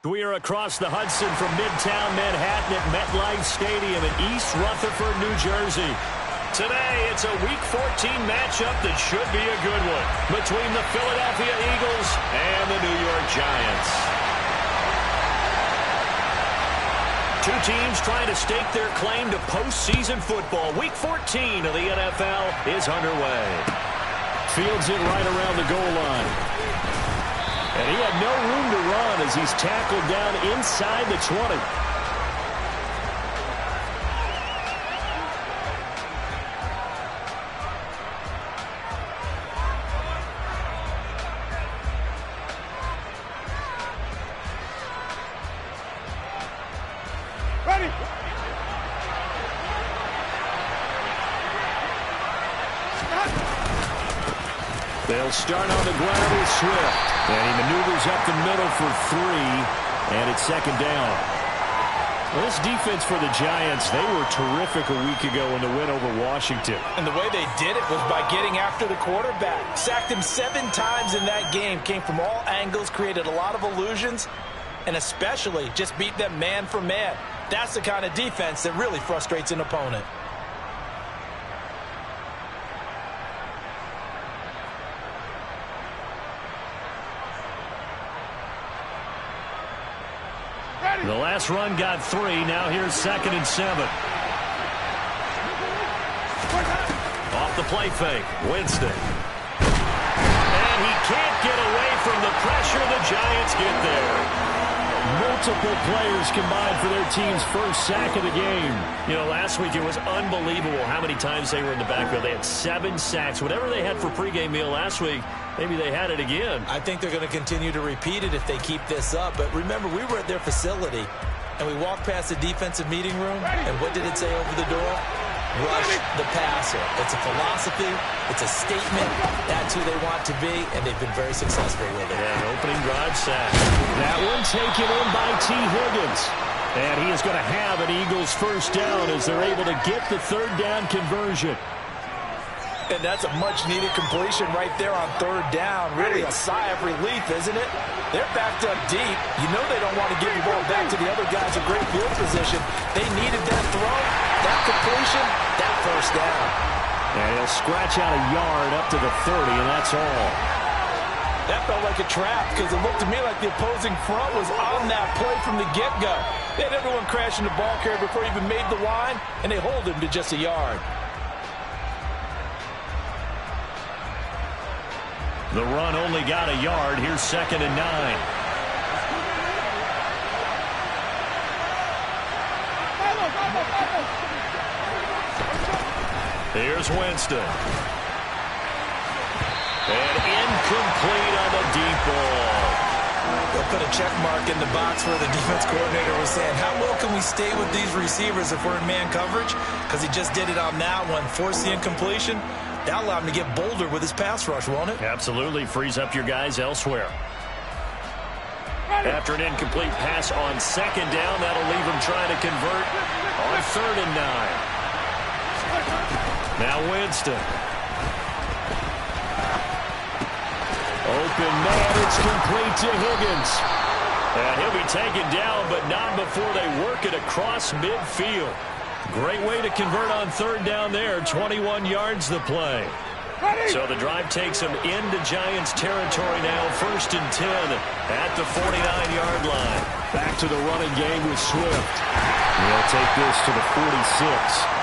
We are across the Hudson from Midtown Manhattan at MetLife Stadium in East Rutherford, New Jersey. Today, it's a Week 14 matchup that should be a good one between the Philadelphia Eagles and the New York Giants. Two teams trying to stake their claim to postseason football. Week 14 of the NFL is underway. Fields it right around the goal line. And he had no room to run as he's tackled down inside the 20. They'll start on the ground with Swift. And he maneuvers up the middle for 3. And it's second down. Well, this defense for the Giants, they were terrific a week ago in the win over Washington. And the way they did it was by getting after the quarterback. Sacked him 7 times in that game. Came from all angles, created a lot of illusions, and especially just beat them man for man. That's the kind of defense that really frustrates an opponent. The last run got 3. Now here's 2nd and 7. Off the play fake. Winston. And he can't get away from the pressure. The Giants get there. Multiple players combined for their team's first sack of the game. You know, last week it was unbelievable how many times they were in the backfield. They had 7 sacks. Whatever they had for pregame meal last week, maybe they had it again. I think they're going to continue to repeat it if they keep this up. But remember, we were at their facility, and we walked past the defensive meeting room, and what did it say over the door? Rush the passer. It's a philosophy. It's a statement. That's who they want to be, and they've been very successful with it. Yeah, an opening drive sack. That one taken in by T. Higgins. And he is going to have an Eagles first down as they're able to get the 3rd down conversion. And that's a much-needed completion right there on 3rd down. Really a sigh of relief, isn't it? They're backed up deep. You know they don't want to give the ball back to the other guys in great field position. They needed that throw, that completion, that first down. And he'll scratch out a yard up to the 30, and that's all. That felt like a trap because it looked to me like the opposing front was on that play from the get-go. They had everyone crashing the ball carrier before he even made the line, and they hold him to just a yard. The run only got a yard. Here's 2nd and 9. Here's Winston. And incomplete on the deep ball. They'll put a check mark in the box where the defense coordinator was saying, how well can we stay with these receivers if we're in man coverage? Because he just did it on that one. Forced the incompletion. That'll allow him to get bolder with his pass rush, won't it? Absolutely. Frees up your guys elsewhere. After an incomplete pass on 2nd down, that'll leave him trying to convert on 3rd and 9. Now Winston. Open man, it's complete to Higgins. And he'll be taken down, but not before they work it across midfield. Great way to convert on 3rd down there. 21 yards the play. So the drive takes them into Giants territory now. 1st and 10 at the 49-yard line. Back to the running game with Swift. He'll take this to the 46.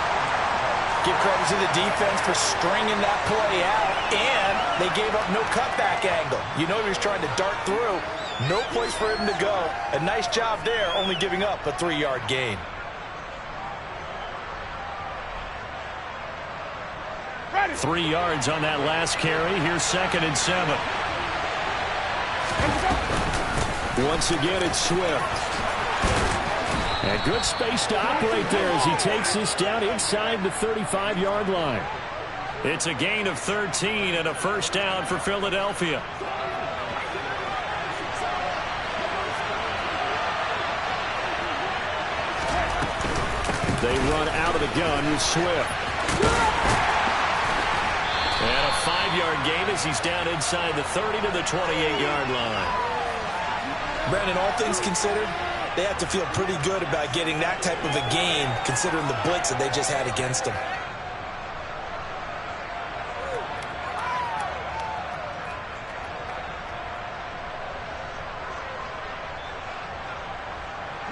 Give credit to the defense for stringing that play out, and they gave up no cutback angle. You know he was trying to dart through. No place for him to go. A nice job there, only giving up a 3-yard gain. 3 yards on that last carry. Here's 2nd and 7. Once again, it's Swift. And good space to operate there as he takes this down inside the 35-yard line. It's a gain of 13 and a first down for Philadelphia. They run out of the gun with Swift. And a 5-yard gain as he's down inside the 30 to the 28-yard line. Brandon, all things considered, they have to feel pretty good about getting that type of a gain, considering the blitz that they just had against them.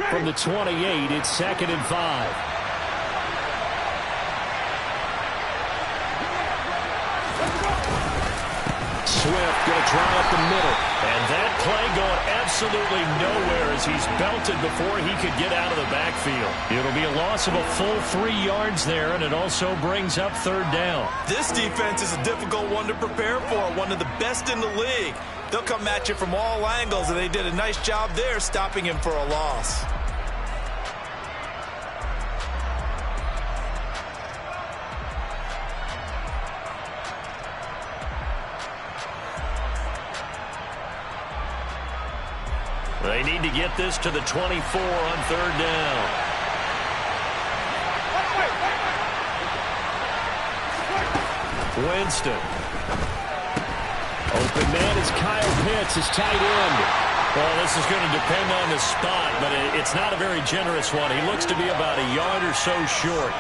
From the 28, it's 2nd and 5. Swift going to try up the middle. And that play going absolutely nowhere as he's belted before he could get out of the backfield. It'll be a loss of a full 3 yards there, and it also brings up 3rd down. This defense is a difficult one to prepare for, one of the best in the league. They'll come at you from all angles, and they did a nice job there stopping him for a loss. They need to get this to the 24 on 3rd down. Winston. Open man is Kyle Pitts, his tight end. Well, this is going to depend on the spot, but it's not a very generous one. He looks to be about a yard or so short.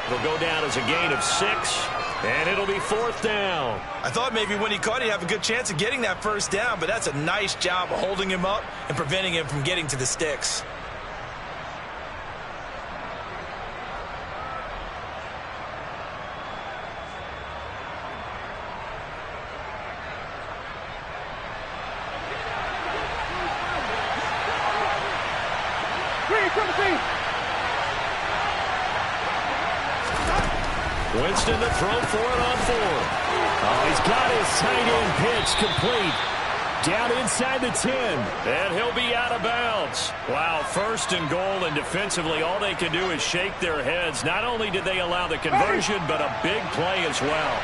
It'll go down as a gain of 6, and it'll be 4th down. I thought maybe when he caught, he'd have a good chance of getting that 1st down, but that's a nice job of holding him up and preventing him from getting to the sticks. Winston to throw for it on 4th. Oh, he's got his tight end pitch complete. Down inside the 10. And he'll be out of bounds. Wow, 1st and goal, and defensively all they can do is shake their heads. Not only did they allow the conversion, but a big play as well.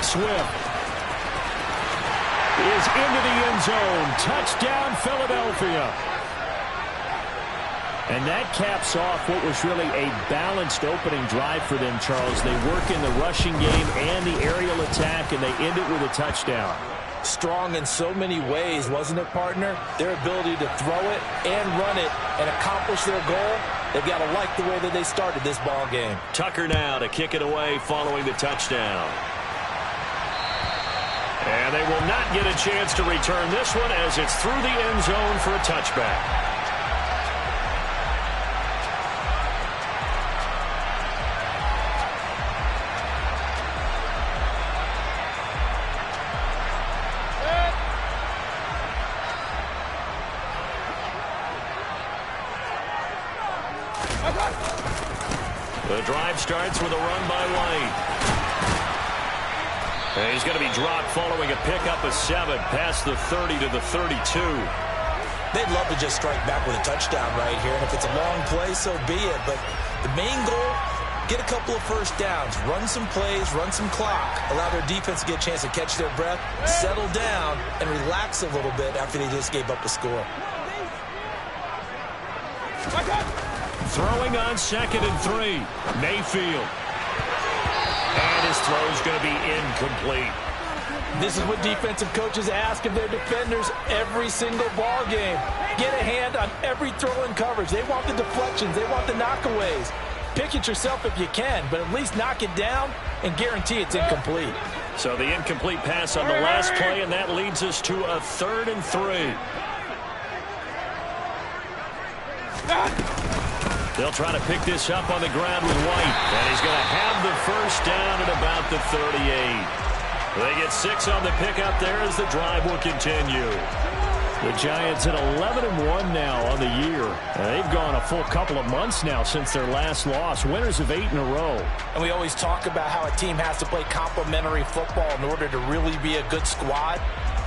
Swift is into the end zone. Touchdown, Philadelphia. And that caps off what was really a balanced opening drive for them, Charles. They work in the rushing game and the aerial attack, and they end it with a touchdown. Strong in so many ways, wasn't it, partner? Their ability to throw it and run it and accomplish their goal, they've got to like the way that they started this ball game. Tucker now to kick it away following the touchdown. And they will not get a chance to return this one as it's through the end zone for a touchback. The drive starts with a run by White. And he's going to be dropped following a pickup of 7 past the 30 to the 32. They'd love to just strike back with a touchdown right here, and if it's a long play, so be it. But the main goal, get a couple of 1st downs, run some plays, run some clock, allow their defense to get a chance to catch their breath, settle down, and relax a little bit after they just gave up a score. Throwing on 2nd and 3. Mayfield. And his throw's going to be incomplete. This is what defensive coaches ask of their defenders every single ball game. Get a hand on every throw in coverage. They want the deflections. They want the knockaways. Pick it yourself if you can, but at least knock it down and guarantee it's incomplete. So the incomplete pass on the last play, and that leads us to a 3rd and 3. They'll try to pick this up on the ground with White. And he's going to have the 1st down at about the 38. They get 6 on the pickup there as the drive will continue. The Giants at 11-1 now on the year. They've gone a full couple of months now since their last loss. Winners of 8 in a row. And we always talk about how a team has to play complementary football in order to really be a good squad.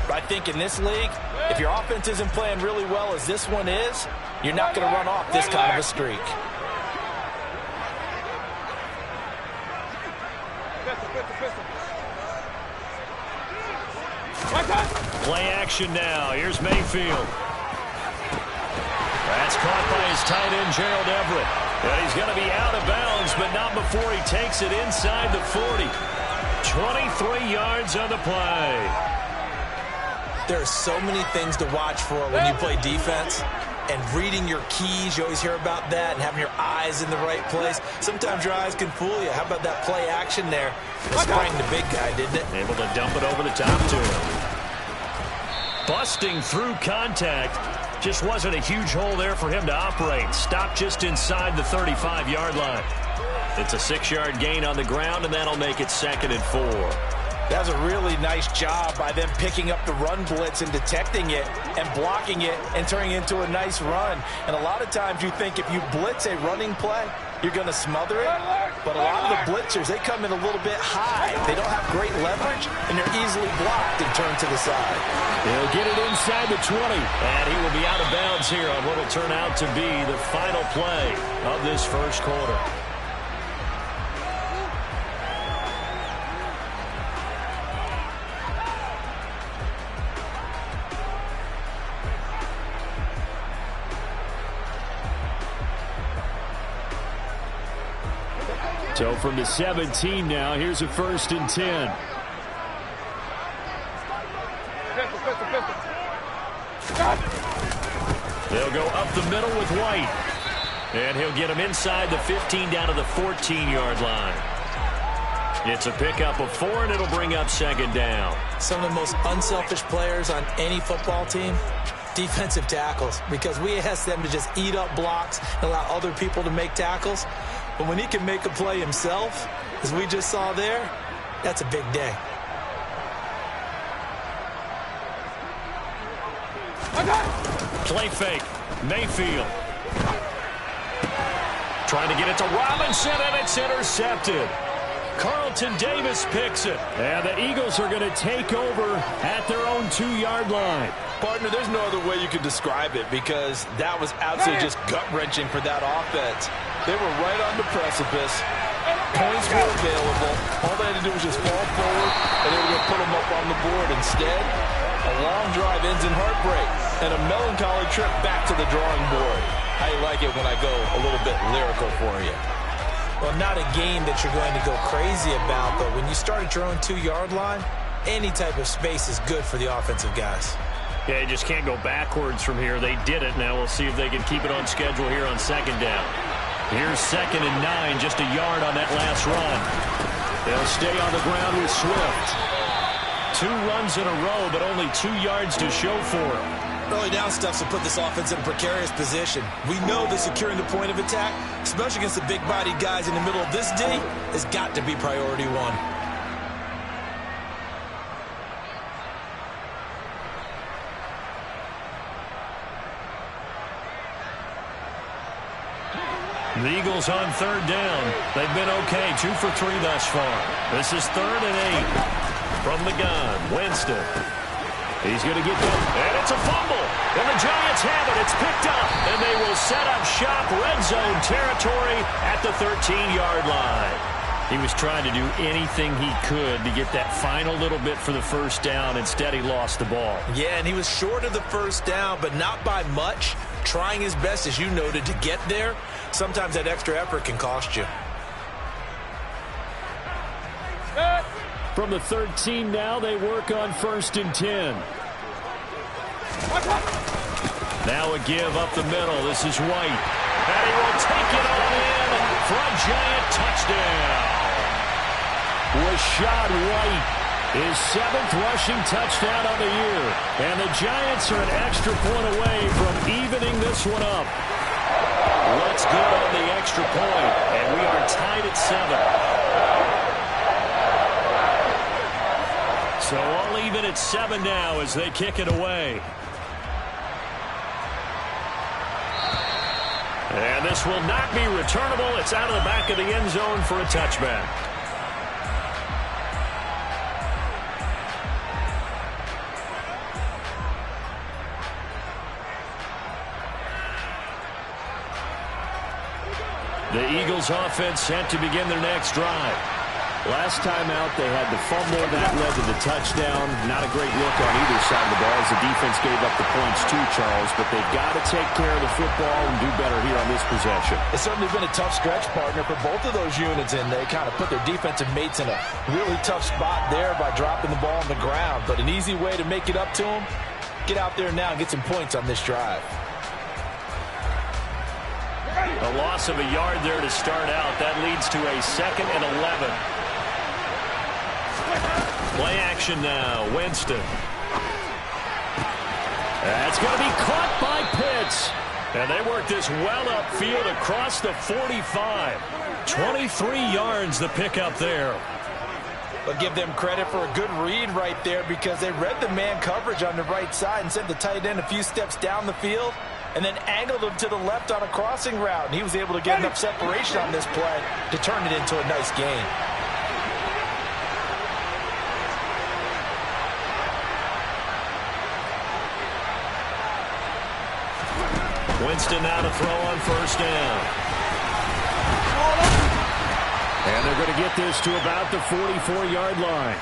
But I think in this league, if your offense isn't playing really well as this one is, you're not going to run off this kind of a streak. Play action now. Here's Mayfield. That's caught by his tight end, Gerald Everett. And he's going to be out of bounds, but not before he takes it inside the 40. 23 yards on the play. There are so many things to watch for when you play defense. And reading your keys, you always hear about that, and having your eyes in the right place. Sometimes your eyes can fool you. How about that play action there? It sprang the big guy, didn't it? Able to dump it over the top to him. Busting through contact. Just wasn't a huge hole there for him to operate. Stopped just inside the 35-yard line. It's a 6-yard gain on the ground, and that'll make it 2nd and 4. That was a really nice job by them picking up the run blitz and detecting it and blocking it and turning it into a nice run. And a lot of times you think if you blitz a running play, you're going to smother it. But a lot of the blitzers, they come in a little bit high. They don't have great leverage, and they're easily blocked and turned to the side. He'll get it inside the 20. And he will be out of bounds here on what will turn out to be the final play of this first quarter. So from the 17 now, here's a 1st and 10. They'll go up the middle with White. And he'll get him inside the 15 down to the 14-yard line. It's a pickup of 4, and it'll bring up 2nd down. Some of the most unselfish players on any football team, defensive tackles, because we ask them to just eat up blocks and allow other people to make tackles. But when he can make a play himself, as we just saw there, that's a big day. Play fake. Mayfield. Trying to get it to Robinson, and it's intercepted. Carlton Davis picks it. And the Eagles are going to take over at their own 2-yard line. Partner, there's no other way you could describe it because that was absolutely just gut-wrenching for that offense. They were right on the precipice. Points were available. All they had to do was just fall forward, and they were going to put them up on the board. Instead, a long drive ends in heartbreak and a melancholy trip back to the drawing board. How you like it when I go a little bit lyrical for you? Well, not a game that you're going to go crazy about, but when you start at your own 2-yard line, any type of space is good for the offensive guys. Yeah, you just can't go backwards from here. They did it. Now we'll see if they can keep it on schedule here on 2nd down. Here's 2nd and 9, just a yard on that last run. They'll stay on the ground with Swift. 2 runs in a row, but only 2 yards to show for him. Early down stuff will put this offense in a precarious position. We know that securing the point of attack, especially against the big-bodied guys in the middle of this D, has got to be priority 1. The Eagles on 3rd down. They've been okay, 2 for 3 thus far. This is 3rd and 8 from the gun. Winston. He's going to get them, and it's a fumble. And the Giants have it. It's picked up, and they will set up shop red zone territory at the 13-yard line. He was trying to do anything he could to get that final little bit for the 1st down. Instead, he lost the ball. Yeah, and he was short of the 1st down, but not by much. Trying his best, as you noted, to get there. Sometimes that extra effort can cost you. From the 13 now, they work on 1st and 10. Now a give up the middle. This is White. And he will take it on in for a Giant touchdown. Rashad White, his 7th rushing touchdown of the year. And the Giants are an extra point away from evening this one up. Let's go on the extra point, and we are tied at 7. So all even at 7 now as they kick it away. And this will not be returnable. It's out of the back of the end zone for a touchback. The Eagles offense set to begin their next drive. Last time out, they had the fumble that led to the touchdown. Not a great look on either side of the ball as the defense gave up the points too, Charles. But they've got to take care of the football and do better here on this possession. It's certainly been a tough stretch, partner, for both of those units, and they kind of put their defensive mates in a really tough spot there by dropping the ball on the ground. But an easy way to make it up to them, get out there now and get some points on this drive. A loss of a yard there to start out. That leads to a 2nd and 11. Play action now. Winston. That's going to be caught by Pitts. And they work this well upfield across the 45. 23 yards the pickup there. But give them credit for a good read right there because they read the man coverage on the right side and sent the tight end a few steps down the field and then angled him to the left on a crossing route. And he was able to get enough separation on this play to turn it into a nice gain. Winston now to throw on 1st down. And they're going to get this to about the 44-yard line.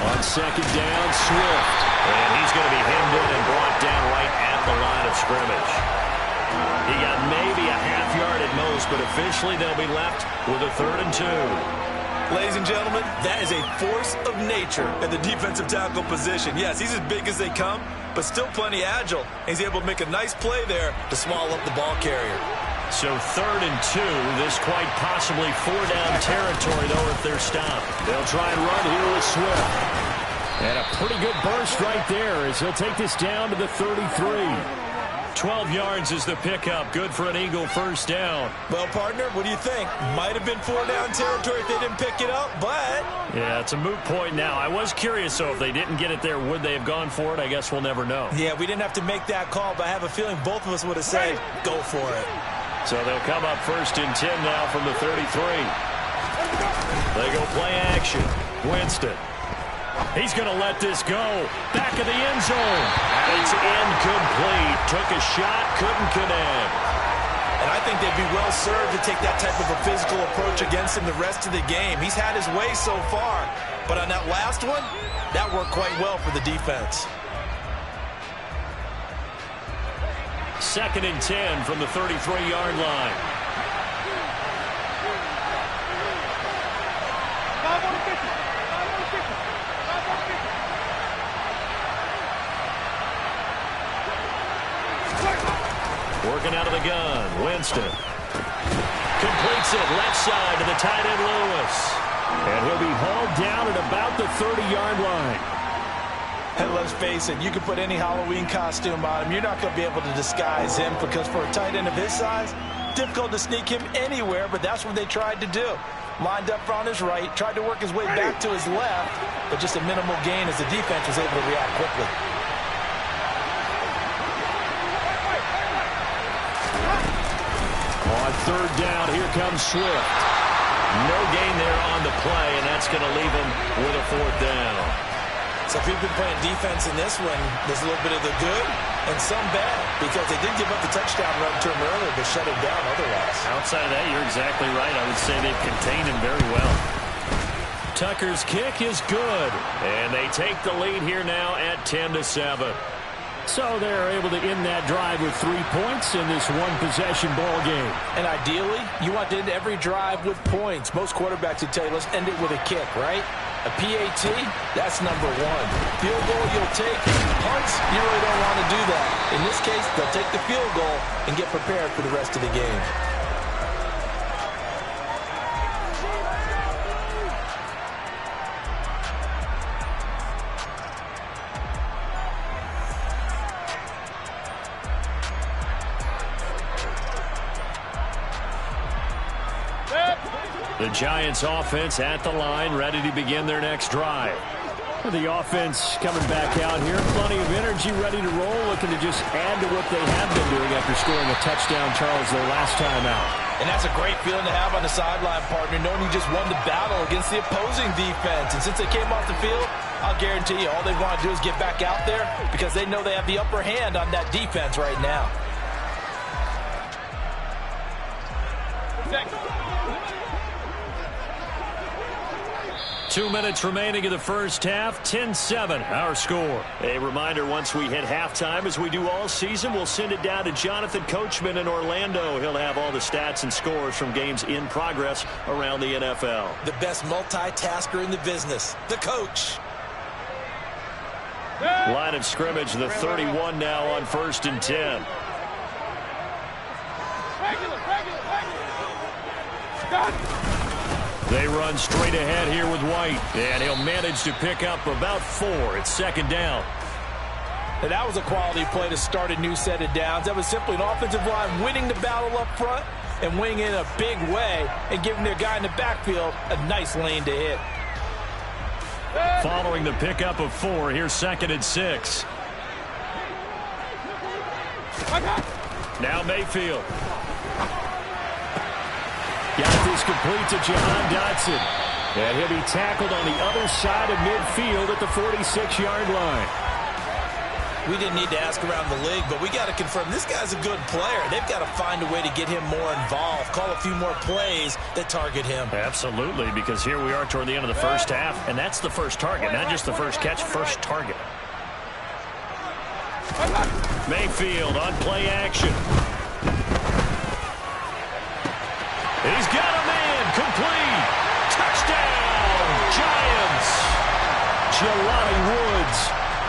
On 2nd down, Swift. And he's going to be hemmed in and brought down right at the line of scrimmage. He got maybe a half yard at most, but officially they'll be left with a 3rd and 2. Ladies and gentlemen, that is a force of nature at the defensive tackle position. Yes, he's as big as they come, but still plenty agile. He's able to make a nice play there to swallow up the ball carrier. So 3rd and 2, this quite possibly 4-down territory, though, if they're stopped. They'll try and run here with Swift. And a pretty good burst right there as he'll take this down to the 33. 12 yards is the pickup. Good for an Eagle 1st down. Well, partner, what do you think? Might have been 4-down territory if they didn't pick it up, but... Yeah, it's a moot point now. I was curious, so if they didn't get it there, would they have gone for it? I guess we'll never know. Yeah, we didn't have to make that call, but I have a feeling both of us would have said, go for it. So they'll come up 1st and 10 now from the 33. They go play action. Winston. He's going to let this go. Back of the end zone. And it's incomplete. Took a shot, couldn't connect. And I think they'd be well served to take that type of a physical approach against him the rest of the game. He's had his way so far. But on that last one, that worked quite well for the defense. 2nd and 10 from the 33-yard line. Working out of the gun, Winston. Completes it left side to the tight end Lewis. And he'll be hauled down at about the 30-yard line. And let's face it, you can put any Halloween costume on him. You're not going to be able to disguise him because for a tight end of his size, difficult to sneak him anywhere, but that's what they tried to do. Lined up on his right, tried to work his way back to his left, but just a minimal gain as the defense was able to react quickly. On 3rd down, here comes Swift. No gain there on the play, and that's going to leave him with a 4th down. So if you've been playing defense in this one, there's a little bit of the good and some bad because they did give up the touchdown run to him earlier, but shut him down otherwise. Outside of that, you're exactly right. I would say they've contained him very well. Tucker's kick is good, and they take the lead here now at 10-7. So they're able to end that drive with 3 points in this one-possession ball game. And ideally, you want to end every drive with points. Most quarterbacks would tell you, let's end it with a kick, right? A PAT, that's number 1. Field goal you'll take. Punts, you really don't want to do that. In this case, they'll take the field goal and get prepared for the rest of the game. The Giants offense at the line, ready to begin their next drive. The offense coming back out here. Plenty of energy, ready to roll, looking to just add to what they have been doing after scoring a touchdown, Charles, their last time out. And that's a great feeling to have on the sideline, partner, knowing you just won the battle against the opposing defense. And since they came off the field, I'll guarantee you all they want to do is get back out there because they know they have the upper hand on that defense right now. 2 minutes remaining in the first half, 10-7, our score. A reminder, once we hit halftime, as we do all season, we'll send it down to Jonathan Coachman in Orlando. He'll have all the stats and scores from games in progress around the NFL. The best multitasker in the business, the coach. Line of scrimmage, the 31 now on 1st and 10. They run straight ahead here with White, and he'll manage to pick up about 4. It's 2nd down. And that was a quality play to start a new set of downs. That was simply an offensive line winning the battle up front and winning in a big way and giving their guy in the backfield a nice lane to hit. Following the pickup of 4, here's 2nd and 6. Now Mayfield. Got this complete to Jahan Dotson. And he'll be tackled on the other side of midfield at the 46-yard line. We didn't need to ask around the league, but we got to confirm this guy's a good player. They've got to find a way to get him more involved, call a few more plays that target him. Absolutely, because here we are toward the end of the first half, and that's the first target, not just the first catch, first target. Mayfield on play action. He's got a man, complete, touchdown, Giants. Jelani Woods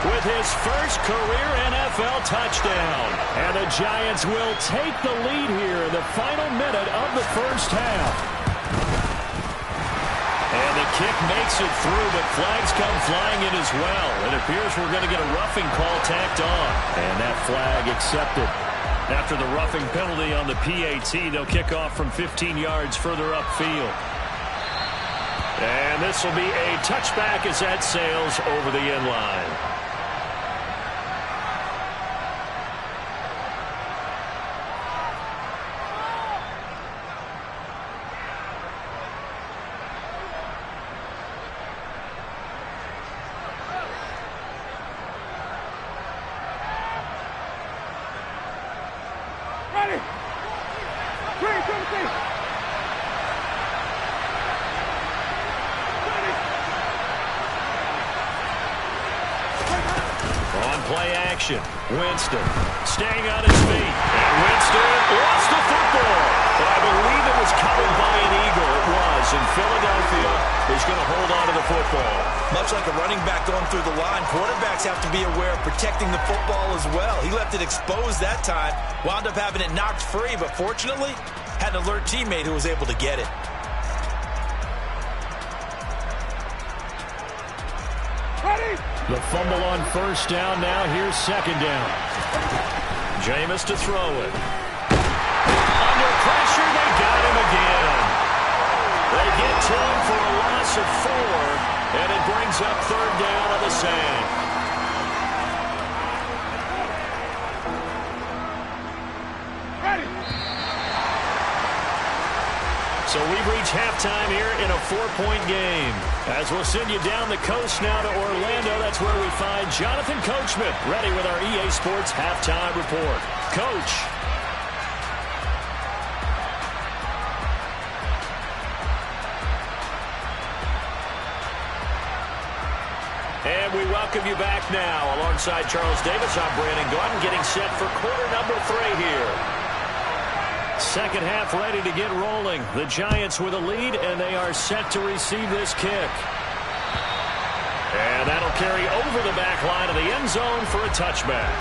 with his first career NFL touchdown. And the Giants will take the lead here in the final minute of the first half. And the kick makes it through, but flags come flying in as well. It appears we're going to get a roughing call tacked on. And that flag accepted. After the roughing penalty on the PAT, they'll kick off from 15 yards further upfield. And this will be a touchback as that sails over the end line. Winston staying on his feet. And Winston lost the football. But I believe it was covered by an Eagle. It was. And Philadelphia is going to hold on to the football. Much like a running back going through the line, quarterbacks have to be aware of protecting the football as well. He left it exposed that time. Wound up having it knocked free, but fortunately had an alert teammate who was able to get it. The fumble on first down now. Here's 2nd down. Jameis to throw it. Under pressure, they got him again. They get to him for a loss of 4, and it brings up 3rd down on the same. So we've reached halftime here in a 4-point game. As we'll send you down the coast now to Orlando, that's where we find Jonathan Coachman, ready with our EA Sports Halftime Report. Coach. And we welcome you back now. Alongside Charles Davis, I'm Brandon Gordon, getting set for quarter number 3 here. Second half ready to get rolling. The Giants with a lead, and they are set to receive this kick. And that'll carry over the back line of the end zone for a touchback.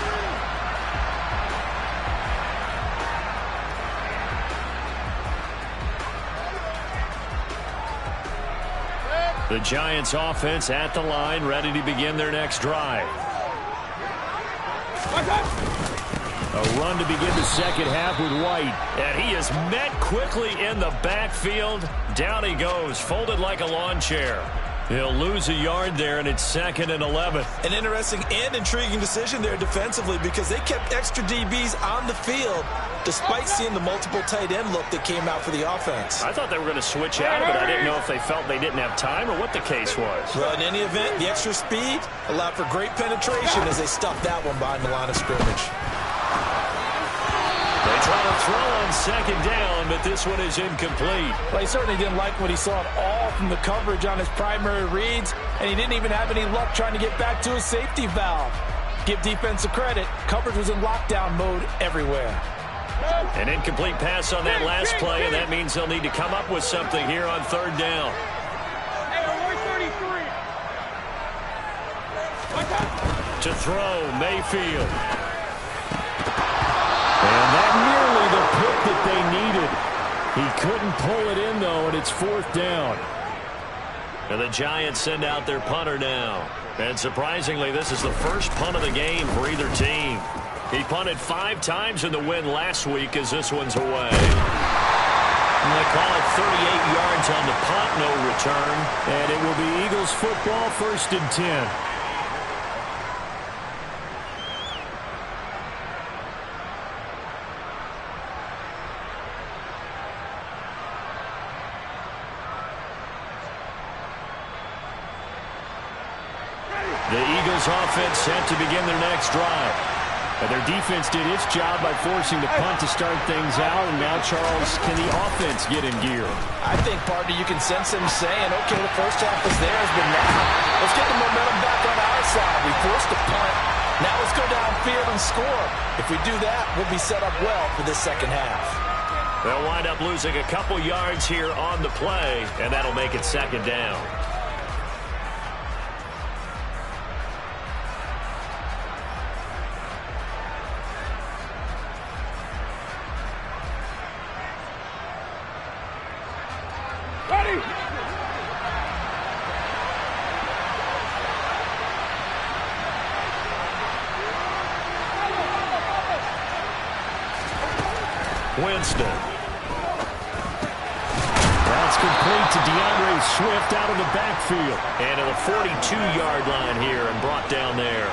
The Giants offense at the line, ready to begin their next drive. A run to begin the second half with White. And he is met quickly in the backfield. Down he goes, folded like a lawn chair. He'll lose a yard there, and it's 2nd and 11. An interesting and intriguing decision there defensively because they kept extra DBs on the field despite seeing the multiple tight end look that came out for the offense. I thought they were going to switch out of it. I didn't know if they felt they didn't have time or what the case was. Well, in any event, the extra speed allowed for great penetration as they stuffed that one behind the line of scrimmage. They try to throw on 2nd down, but this one is incomplete. Well, he certainly didn't like what he saw at all from the coverage on his primary reads, and he didn't even have any luck trying to get back to his safety valve. Give defense a credit. Coverage was in lockdown mode everywhere. An incomplete pass on that last play, and that means they'll need to come up with something here on 3rd down. To throw, Mayfield. And that nearly the pick that they needed. He couldn't pull it in, though, and it's 4th down. And the Giants send out their punter now. And surprisingly, this is the first punt of the game for either team. He punted 5 times in the win last week as this one's away. And they call it 38 yards on the punt, no return. And it will be Eagles football, 1st and 10. The Eagles offense set to begin their next drive. And their defense did its job by forcing the punt to start things out. And now, Charles, can the offense get in gear? I think, partner, you can sense him saying, okay, the first half is theirs, but now let's get the momentum back on our side. We forced the punt. Now let's go downfield and score. If we do that, we'll be set up well for this second half. They'll wind up losing a couple yards here on the play, and that'll make it 2nd down. Winston. That's complete to DeAndre Swift out of the backfield. And to the 42-yard line here and brought down there.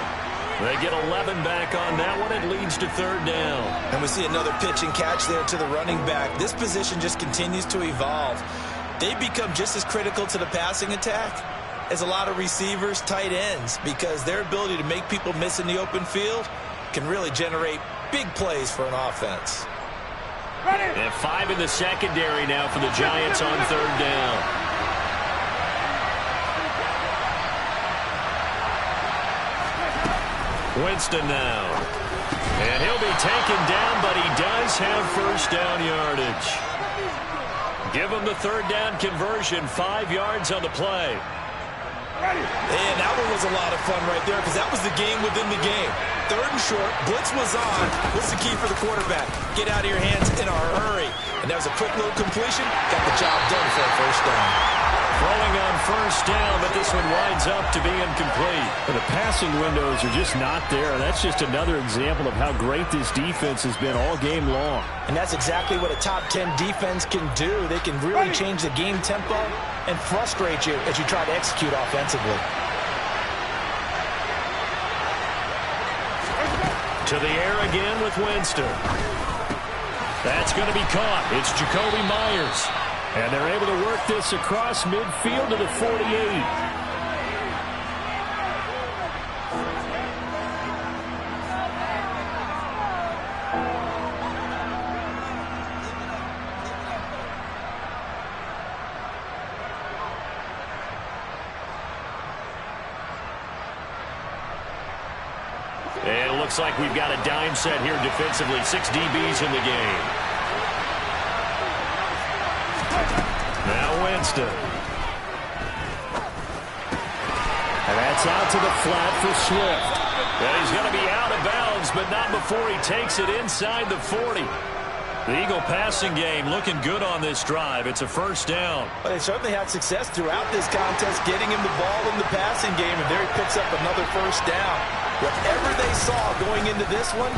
They get 11 back on that one. It leads to 3rd down. And we see another pitch and catch there to the running back. This position just continues to evolve. They become just as critical to the passing attack as a lot of receivers, tight ends, because their ability to make people miss in the open field can really generate big plays for an offense. And 5 in the secondary now for the Giants on 3rd down. Winston now. And he'll be taken down, but he does have 1st down yardage. Give him the 3rd down conversion, 5 yards on the play. And that one was a lot of fun right there because that was the game within the game. 3rd and short, blitz was on. What's the key for the quarterback? Get out of your hands in a hurry. And that was a quick little completion. Got the job done for a 1st down. Throwing on 1st down, but this one winds up to be incomplete. The passing windows are just not there. That's just another example of how great this defense has been all game long. And that's exactly what a top 10 defense can do. They can really change the game tempo and frustrate you as you try to execute offensively. To the air again with Winston. That's going to be caught. It's Jacoby Myers. And they're able to work this across midfield to the 48. And it looks like we've got a dime set here defensively. 6 DBs in the game. Now Winston. And that's out to the flat for Swift. And he's going to be out of bounds, but not before he takes it inside the 40. The Eagle passing game looking good on this drive. It's a 1st down. Well, they certainly had success throughout this contest getting him the ball in the passing game, and there he picks up another 1st down. Whatever they saw going into this one,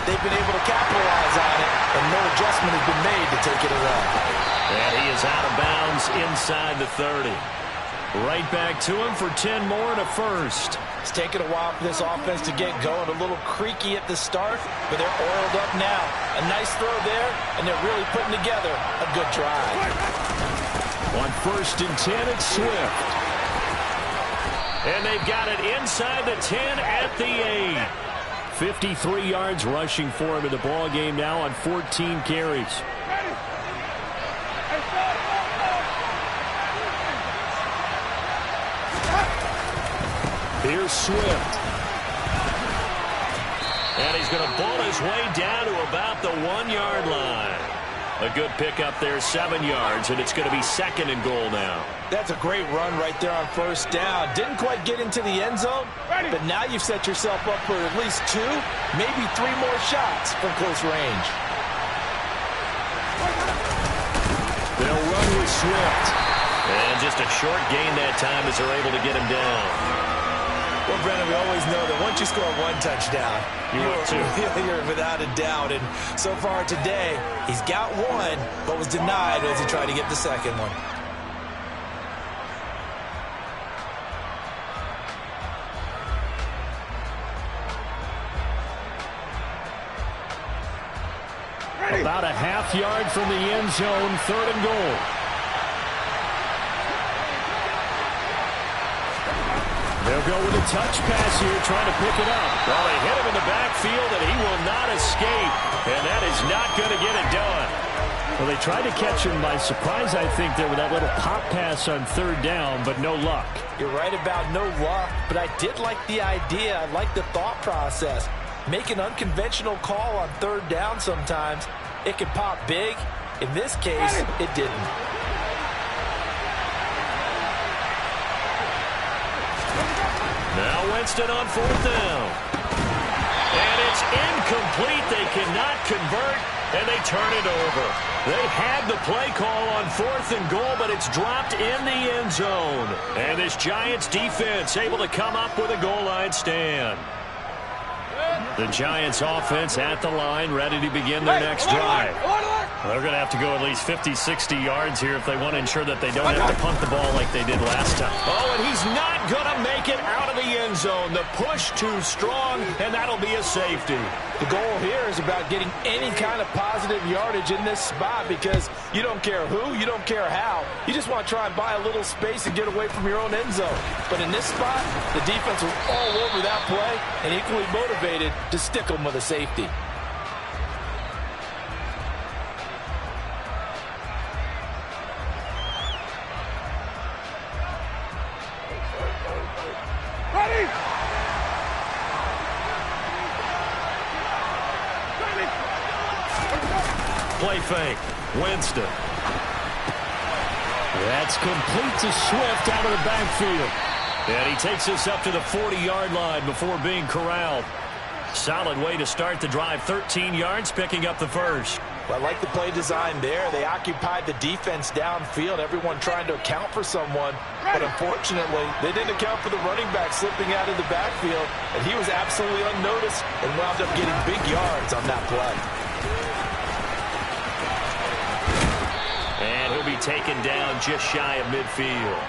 they've been able to capitalize on it, and no adjustment has been made to take it away. And he is out of bounds inside the 30. Right back to him for 10 more and a first. It's taken a while for this offense to get going. A little creaky at the start, but they're oiled up now. A nice throw there, and they're really putting together a good drive. On 1st and 10, it's Swift. And they've got it inside the 10 at the 8. 53 yards rushing for him in the ball game now on 14 carries. Here's Swift. And he's going to ball his way down to about the 1-yard line. A good pickup there, 7 yards, and it's going to be 2nd and goal now. That's a great run right there on 1st down. Didn't quite get into the end zone, but now you've set yourself up for at least 2, maybe 3 more shots from close range. They'll run with Swift. And just a short gain that time as they're able to get him down. Well, Brennan, we always know that once you score 1 touchdown, you're without a doubt. And so far today, he's got 1, but was denied as he tried to get the second one. About a half yard from the end zone, 3rd and goal. They'll go with a touch pass here, trying to pick it up. Well, they hit him in the backfield, and he will not escape. And that is not going to get it done. Well, they tried to catch him by surprise, I think, there with that little pop pass on 3rd down, but no luck. You're right about no luck, but I did like the idea. I like the thought process. Make an unconventional call on 3rd down sometimes. It can pop big. In this case, it didn't. Now Winston on 4th down. And it's incomplete. They cannot convert, and they turn it over. They had the play call on 4th and goal, but it's dropped in the end zone. And this Giants defense able to come up with a goal line stand. The Giants offense at the line, ready to begin their next drive. They're going to have to go at least 50, 60 yards here if they want to ensure that they don't have to punt the ball like they did last time. Oh, and he's not going to make it out of the end zone. The push too strong, and that'll be a safety. The goal here is about getting any kind of positive yardage in this spot because you don't care who, you don't care how. You just want to try and buy a little space and get away from your own end zone. But in this spot, the defense was all over that play and equally motivated to stick them with a safety. Play fake. Winston. That's complete to Swift out of the backfield. And he takes us up to the 40-yard line before being corralled. Solid way to start the drive. 13 yards, picking up the first. Well, I like the play design there. They occupied the defense downfield, everyone trying to account for someone. But unfortunately, they didn't account for the running back slipping out of the backfield, and he was absolutely unnoticed and wound up getting big yards on that play. And he'll be taken down just shy of midfield.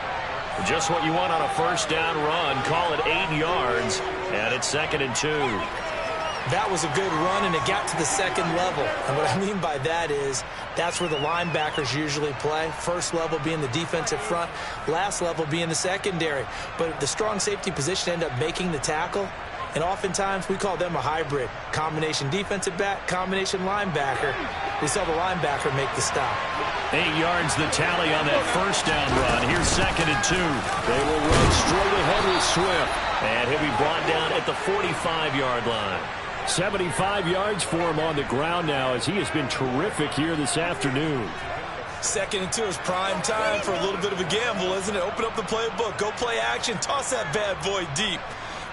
Just what you want on a 1st down run. Call it 8 yards, and it's 2nd and 2. That was a good run, and it got to the 2nd level. And what I mean by that is that's where the linebackers usually play. First level being the defensive front, last level being the secondary. But the strong safety position ended up making the tackle. And oftentimes, we call them a hybrid. Combination defensive back, combination linebacker. We saw the linebacker make the stop. 8 yards the tally on that 1st down run. Here's 2nd and 2. They will run straight ahead with Swift. And he'll be brought down at the 45-yard line. 75 yards for him on the ground now as he has been terrific here this afternoon. 2nd and 2 is prime time for a little bit of a gamble, isn't it? Open up the playbook, go play action, toss that bad boy deep.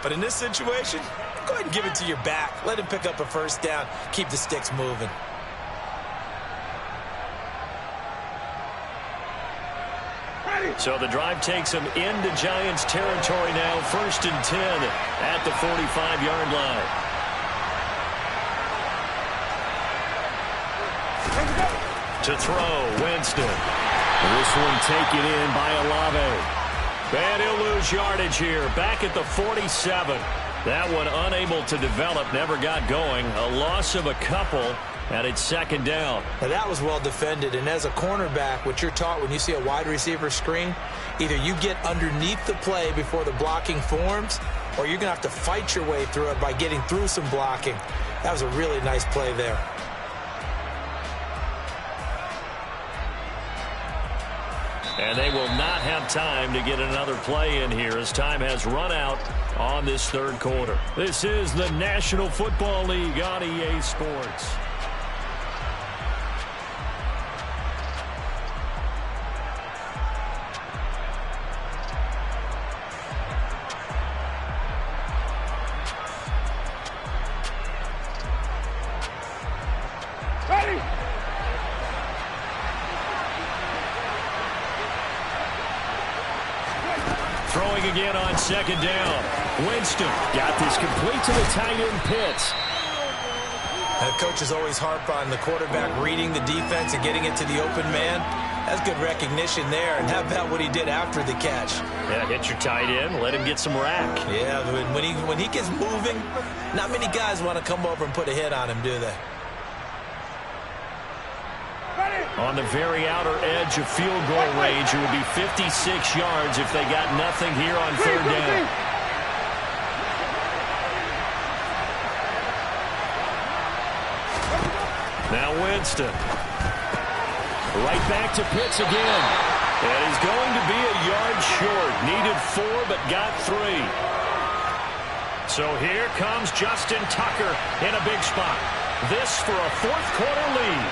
But in this situation, go ahead and give it to your back. Let him pick up a 1st down. Keep the sticks moving. So the drive takes him into Giants territory now. 1st and 10 at the 45-yard line. To throw, Winston. This one taken in by Olave. And he'll lose yardage here. Back at the 47. That one unable to develop, never got going. A loss of a couple, and it's second down. Now that was well defended, and as a cornerback, what you're taught when you see a wide receiver screen, either you get underneath the play before the blocking forms, or you're going to have to fight your way through it by getting through some blocking. That was a really nice play there. And they will not have time to get another play in here as time has run out on this third quarter. This is the National Football League on EA Sports. Ready? Throwing again on second down. Winston got this complete to the tight end Pitts. The coaches always harp on the quarterback reading the defense and getting it to the open man. That's good recognition there. And how about what he did after the catch? Yeah, hit your tight end, let him get some rack. Yeah, when he gets moving, not many guys want to come over and put a hit on him, do they? On the very outer edge of field goal range, it would be 56 yards if they got nothing here on third down. Now Winston. Right back to Pitts again. And he's going to be a yard short. Needed 4, but got 3. So here comes Justin Tucker in a big spot. This for a fourth quarter lead.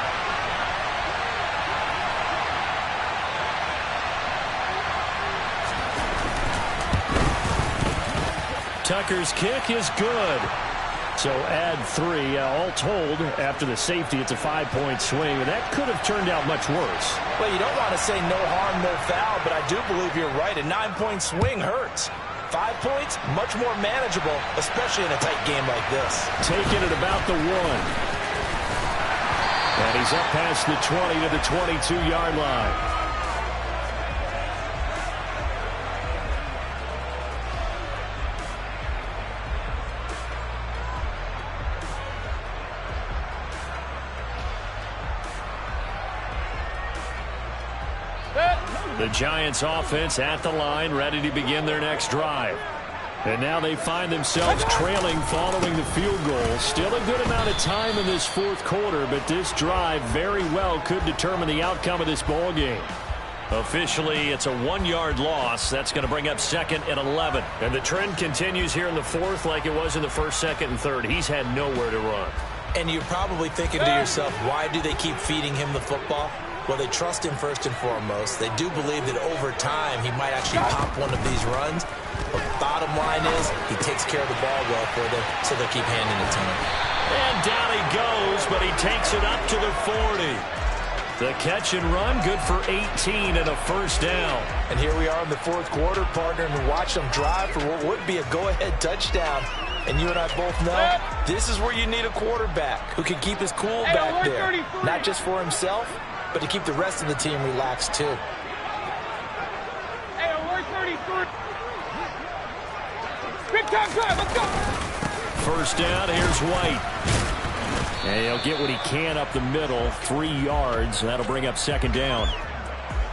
Tucker's kick is good. So add 3. All told, after the safety, it's a 5-point swing. And that could have turned out much worse. Well, you don't want to say no harm, no foul, but I do believe you're right. A 9-point swing hurts. 5 points, much more manageable, especially in a tight game like this. Taking it about the 1. And he's up past the 20 to the 22-yard line. The Giants offense at the line, ready to begin their next drive. And now they find themselves trailing following the field goal. Still a good amount of time in this fourth quarter, but this drive very well could determine the outcome of this ball game. Officially, it's a 1-yard loss. That's going to bring up second and 11. And the trend continues here in the fourth like it was in the first, second, and third. He's had nowhere to run. And you're probably thinking to yourself, why do they keep feeding him the football? Well, they trust him first and foremost. They do believe that over time he might actually pop one of these runs. But bottom line is he takes care of the ball well for them, so they'll keep handing it to him. And down he goes, but he takes it up to the 40. The catch and run, good for 18 and a first down. And here we are in the fourth quarter, partner, and watch them drive for what would be a go-ahead touchdown. And you and I both know this is where you need a quarterback who can keep his cool back there. Not just for himself, but to keep the rest of the team relaxed, too. Hey, we're 33. Big time drive, let's go. First down, here's White. And he'll get what he can up the middle, 3 yards. That'll bring up second down.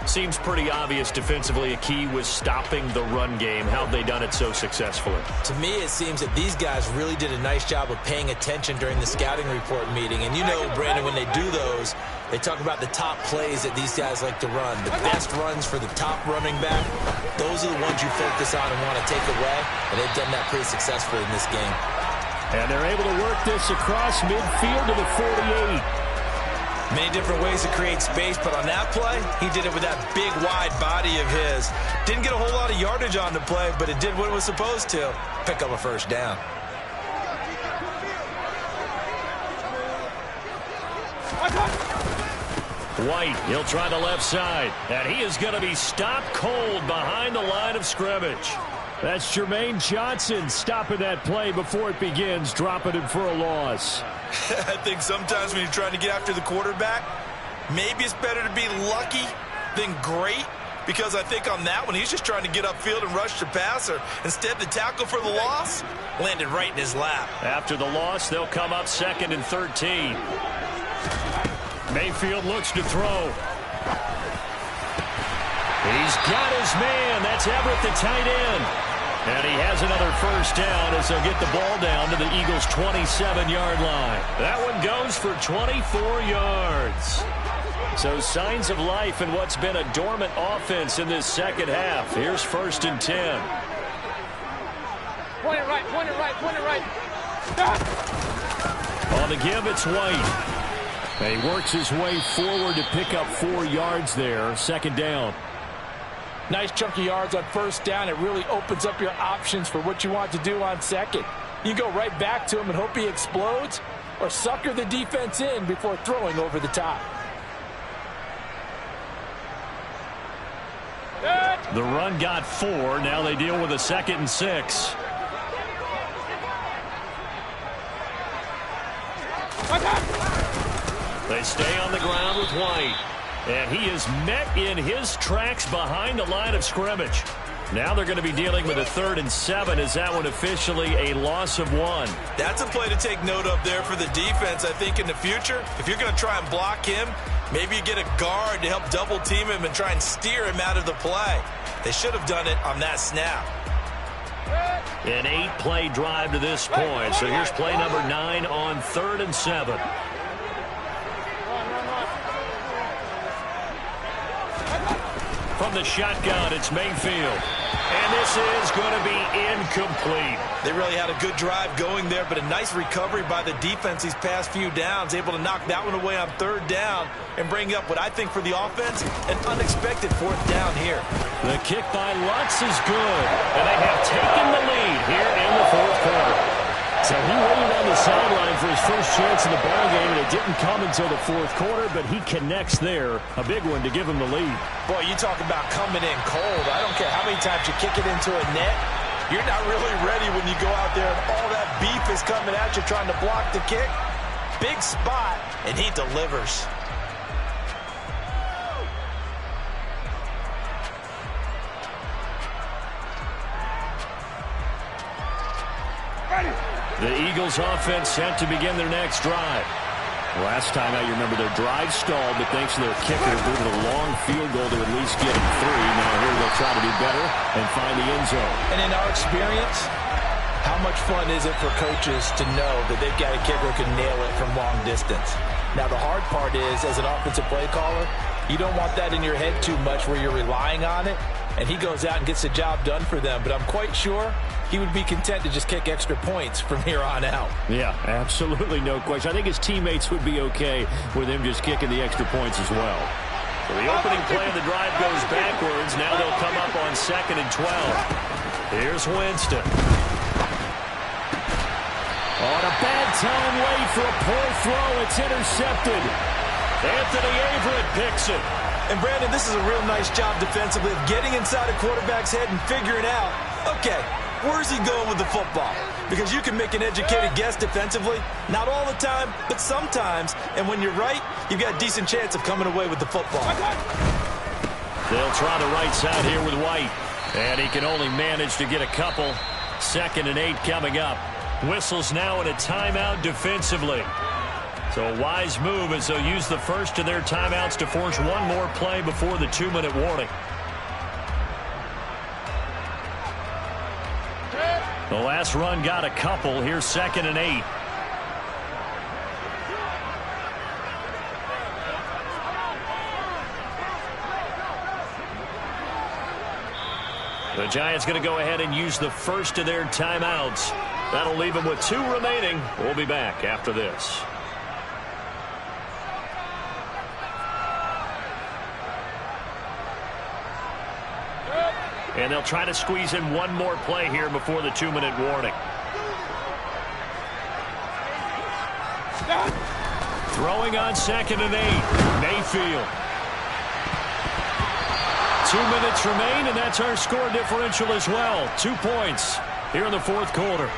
Seems pretty obvious defensively a key was stopping the run game. How have they done it so successfully? To me, it seems that these guys really did a nice job of paying attention during the scouting report meeting. And you know, Brandon, when they do those, they talk about the top plays that these guys like to run. The best runs for the top running back, those are the ones you focus on and want to take away. And they've done that pretty successfully in this game. And they're able to work this across midfield to the 48. Many different ways to create space, but on that play, he did it with that big, wide body of his. Didn't get a whole lot of yardage on the play, but it did what it was supposed to. Pick up a first down. White, he'll try the left side. And he is going to be stopped cold behind the line of scrimmage. That's Jermaine Johnson stopping that play before it begins, dropping him for a loss. I think sometimes when you're trying to get after the quarterback, maybe it's better to be lucky than great. because I think on that one, he's just trying to get upfield and rush the passer. Instead, the tackle for the loss landed right in his lap. After the loss, they'll come up 2nd and 13. Mayfield looks to throw. He's got his man. That's Everett, the tight end. And he has another first down as they'll get the ball down to the Eagles' 27-yard line. That one goes for 24 yards. So signs of life in what's been a dormant offense in this second half. Here's 1st and 10. Point it right, point it right, point it right. On the give, it's White. He works his way forward to pick up 4 yards there. 2nd down. Nice chunk of yards on 1st down. It really opens up your options for what you want to do on 2nd. You go right back to him and hope he explodes, or sucker the defense in before throwing over the top. The run got 4. Now they deal with a 2nd and 6. They stay on the ground with White. And he is met in his tracks behind the line of scrimmage. Now they're going to be dealing with a 3rd and 7. Is that one officially a loss of 1? That's a play to take note of there for the defense. I think in the future, if you're going to try and block him, maybe you get a guard to help double team him and try and steer him out of the play. They should have done it on that snap. An 8-play drive to this point. So here's play number 9 on 3rd and 7. From the shotgun, it's Mayfield. And this is going to be incomplete. They really had a good drive going there, but a nice recovery by the defense these past few downs, able to knock that one away on 3rd down and bring up what I think for the offense, an unexpected 4th down here. The kick by Lutz is good, and they have taken the lead here in the 4th quarter. So he waited on the sideline for his first chance in the ballgame, and it didn't come until the 4th quarter, but he connects there. A big one to give him the lead. Boy, you talk about coming in cold. I don't care how many times you kick it into a net. You're not really ready when you go out there and all that beef is coming at you trying to block the kick. Big spot, and he delivers. The Eagles offense set to begin their next drive. Last time out, you remember their drive stalled, but thanks to their kicker, due to the long field goal to at least get them 3. Now here they'll try to do better and find the end zone. And in our experience, how much fun is it for coaches to know that they've got a kicker who can nail it from long distance? Now the hard part is, as an offensive play caller, you don't want that in your head too much where you're relying on it, and he goes out and gets the job done for them. But I'm quite sure he would be content to just kick extra points from here on out. Yeah, absolutely no question. I think his teammates would be okay with him just kicking the extra points as well. So the opening play of the drive goes backwards. Now they'll come up on 2nd and 12. Here's Winston. On a bad time late for a poor throw. It's intercepted. Anthony Averett picks it. And Brandon, this is a real nice job defensively of getting inside a quarterback's head and figuring out, okay, where's he going with the football? Because you can make an educated guess defensively, not all the time, but sometimes. And when you're right, you've got a decent chance of coming away with the football. They'll try the right side here with White. And he can only manage to get a couple. 2nd and 8 coming up. Whistles now in a timeout defensively. So a wise move as they'll use the first of their timeouts to force one more play before the 2-minute warning. The last run got a couple. Here's 2nd and 8. The Giants going to go ahead and use the first of their timeouts. That'll leave them with 2 remaining. We'll be back after this. And they'll try to squeeze in one more play here before the 2-minute warning. Throwing on 2nd and 8. Mayfield. 2 minutes remain, and that's our score differential as well. 2 points here in the 4th quarter.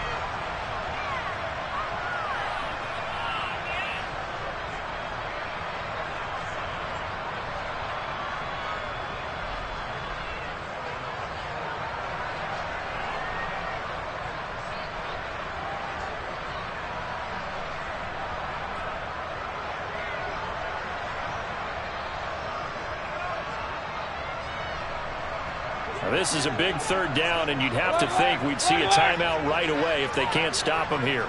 This is a big third down, and you'd have to think we'd see a timeout right away if they can't stop him here.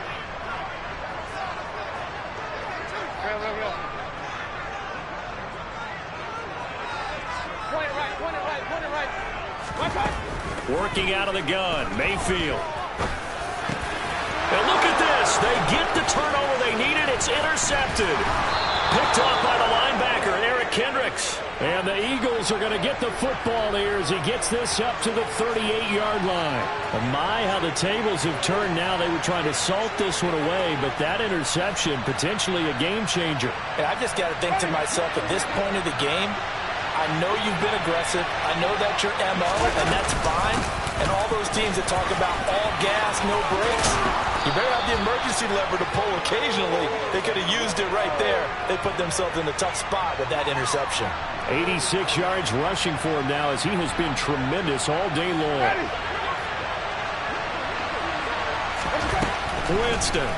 Working out of the gun, Mayfield. And look at this. They get the turnover they needed. It's intercepted. Picked off by the linebacker, Eric Kendricks. And the Eagles are going to get the football here as he gets this up to the 38-yard line. Oh my, how the tables have turned now. They were trying to salt this one away, but that interception, potentially a game changer. And I just got to think to myself, at this point of the game, I know you've been aggressive. I know that's your MO, and that's fine. And all those teams that talk about all gas, no brakes, you better have the emergency lever to pull occasionally. They could have used it right there. They put themselves in a tough spot with that interception. 86 yards rushing for him now as he has been tremendous all day long. Winston.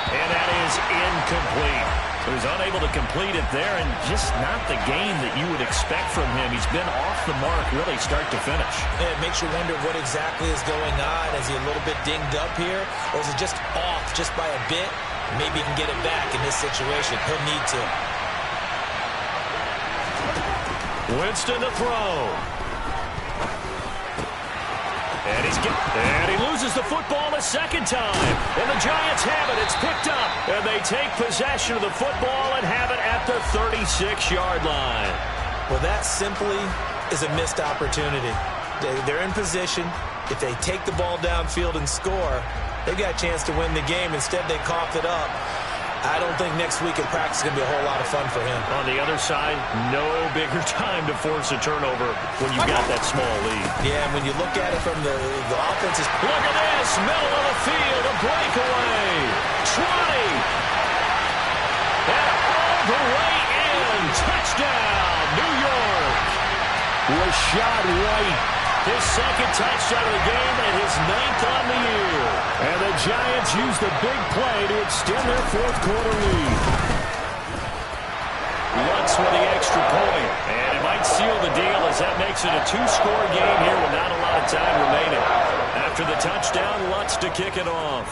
And that is incomplete. So he's unable to complete it there, and just not the game that you would expect from him. He's been off the mark really start to finish. And it makes you wonder what exactly is going on. Is he a little bit dinged up here, or is it just off just by a bit? Maybe he can get it back in this situation. He'll need to. Winston to throw. And he loses the football a second time. And the Giants have it. It's picked up. And they take possession of the football and have it at the 36-yard line. Well, that simply is a missed opportunity. They're in position. If they take the ball downfield and score, they've got a chance to win the game. Instead, they coughed it up. I don't think next week in practice is going to be a whole lot of fun for him. On the other side, no bigger time to force a turnover when you've got that small lead. Yeah, and when you look at it from the offense's... Look at this, middle of the field, a breakaway. 20. And all the way in. Touchdown, New York. Rashad White, his second touchdown of the game and his 9th on the year. And the Giants use the big play to extend their fourth quarter lead. Lutz with the extra point. And it might seal the deal as that makes it a 2-score game here with not a lot of time remaining. After the touchdown, Lutz to kick it off.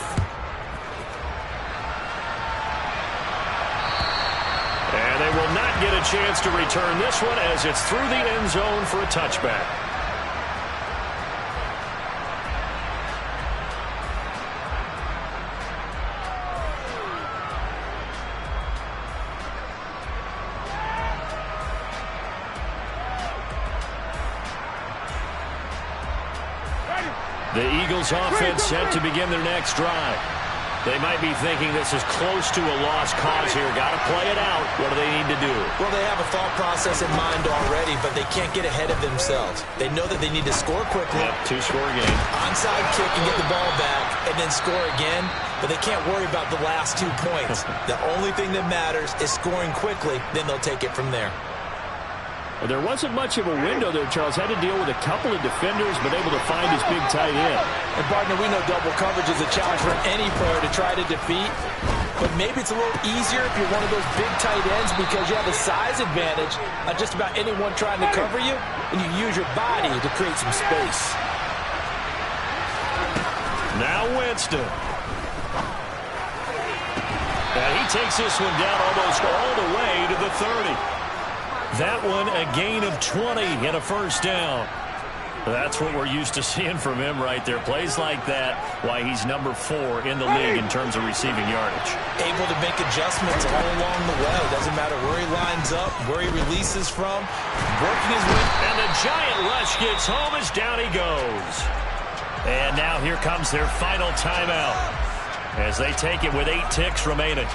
And they will not get a chance to return this one as it's through the end zone for a touchback. The Eagles offense set to begin their next drive. They might be thinking this is close to a lost cause here. Got to play it out. What do they need to do? Well, they have a thought process in mind already, but they can't get ahead of themselves. They know that they need to score quickly. Yep, 2-score game. Onside kick and get the ball back and then score again, but they can't worry about the last 2 points. The only thing that matters is scoring quickly, then they'll take it from there. Well, there wasn't much of a window there, Charles. Had to deal with a couple of defenders, but able to find his big tight end. And, partner, we know double coverage is a challenge for any player to try to defeat. But maybe it's a little easier if you're one of those big tight ends because you have a size advantage on just about anyone trying to cover you, and you use your body to create some space. Now Winston. And he takes this one down almost all the way to the 30. That one, a gain of 20 and a first down. That's what we're used to seeing from him right there. Plays like that, why he's number 4 in the league in terms of receiving yardage. Able to make adjustments all along the way. Doesn't matter where he lines up, where he releases from, working his way. And the giant rush gets home as down he goes. And now here comes their final timeout as they take it with 8 ticks remaining.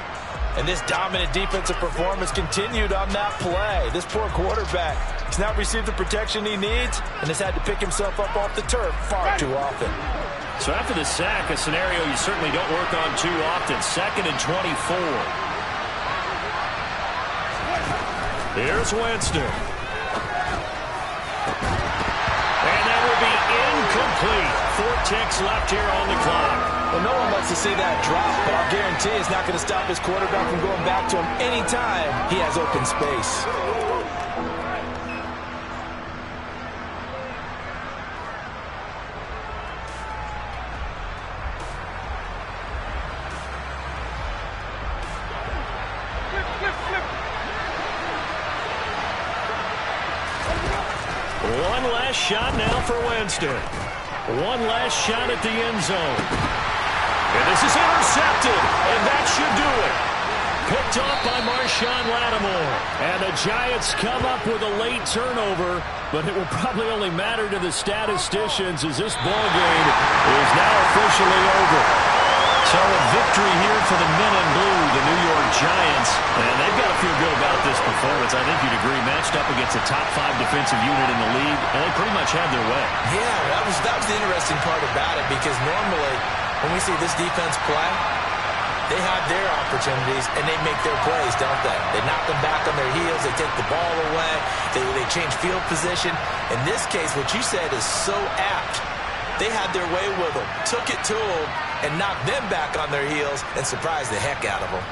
And this dominant defensive performance continued on that play. This poor quarterback has not received the protection he needs and has had to pick himself up off the turf far too often. So after the sack, a scenario you certainly don't work on too often. 2nd and 24. Here's Winston. And that will be incomplete. 4 ticks left here on the clock. Well, no one likes to see that drop, but I'll guarantee it's not going to stop his quarterback from going back to him anytime he has open space. One last shot now for Winston. One last shot at the end zone. And this is intercepted, and that should do it. Picked off by Marshawn Lattimore. And the Giants come up with a late turnover, but it will probably only matter to the statisticians as this ballgame is now officially over. So a victory here for the men in blue, the New York Giants. And they've got to feel good about this performance. I think you'd agree, matched up against a top 5 defensive unit in the league, and they pretty much had their way. Yeah, that was the interesting part about it, because normally when we see this defense play, they have their opportunities, and they make their plays, don't they? They knock them back on their heels. They take the ball away. They change field position. In this case, what you said is so apt. They had their way with them, took it to them, and knocked them back on their heels and surprised the heck out of them.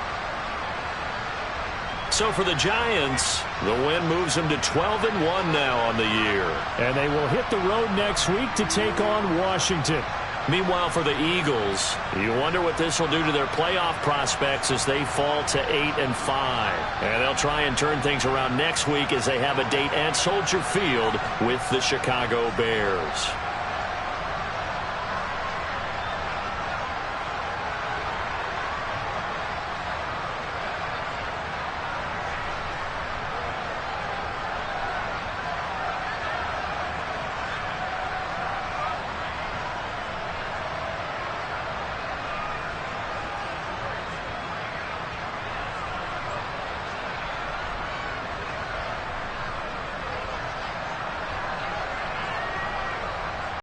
So for the Giants, the win moves them to 12-1 now on the year. And they will hit the road next week to take on Washington. Meanwhile, for the Eagles, you wonder what this will do to their playoff prospects as they fall to 8-5. And they'll try and turn things around next week as they have a date at Soldier Field with the Chicago Bears.